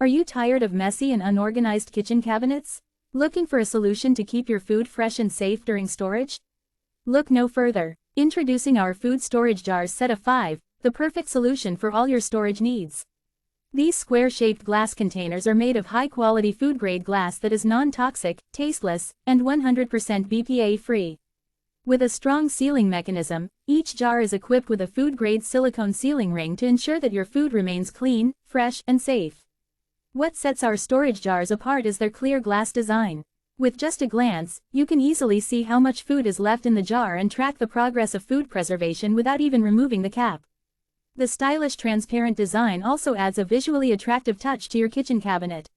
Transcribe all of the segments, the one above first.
Are you tired of messy and unorganized kitchen cabinets? Looking for a solution to keep your food fresh and safe during storage? Look no further. Introducing our food storage jars set of 5, the perfect solution for all your storage needs. These square-shaped glass containers are made of high-quality food-grade glass that is non-toxic, tasteless, and 100% BPA-free. With a strong sealing mechanism, each jar is equipped with a food-grade silicone sealing ring to ensure that your food remains clean, fresh, and safe. What sets our storage jars apart is their clear glass design. With just a glance, you can easily see how much food is left in the jar and track the progress of food preservation without even removing the cap. The stylish transparent design also adds a visually attractive touch to your kitchen cabinet.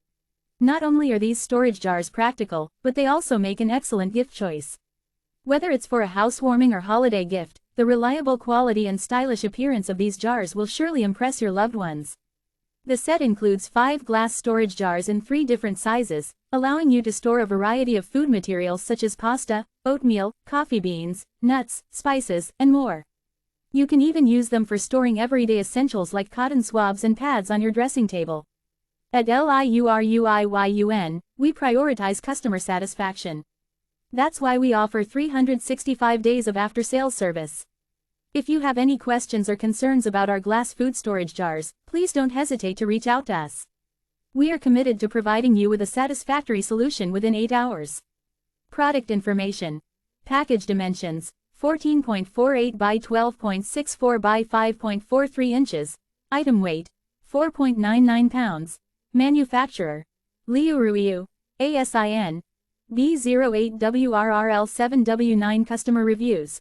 Not only are these storage jars practical, but they also make an excellent gift choice. Whether it's for a housewarming or holiday gift, the reliable quality and stylish appearance of these jars will surely impress your loved ones. The set includes 5 glass storage jars in 3 different sizes, allowing you to store a variety of food materials such as pasta, oatmeal, coffee beans, nuts, spices, and more. You can even use them for storing everyday essentials like cotton swabs and pads on your dressing table. At LIURUIYUN, we prioritize customer satisfaction. That's why we offer 365 days of after-sales service. If you have any questions or concerns about our glass food storage jars, please don't hesitate to reach out to us. We are committed to providing you with a satisfactory solution within 8 hours. Product information. Package dimensions: 14.48 by 12.64 by 5.43 inches. Item weight: 4.99 pounds. Manufacturer: Liuruiu, ASIN, B08WRRL7W9. Customer reviews: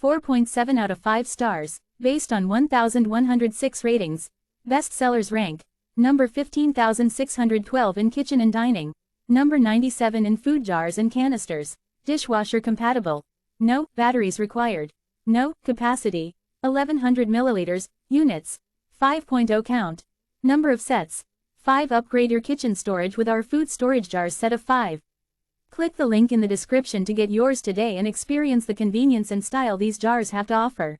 4.7 out of 5 stars, based on 1,106 ratings. Best sellers rank: number 15,612 in kitchen and dining, number 97 in food jars and canisters. Dishwasher compatible. No batteries required. No capacity: 1100 milliliters. Units: 5.0 count. Number of sets: 5. Upgrade your kitchen storage with our food storage jars set of 5. Click the link in the description to get yours today and experience the convenience and style these jars have to offer.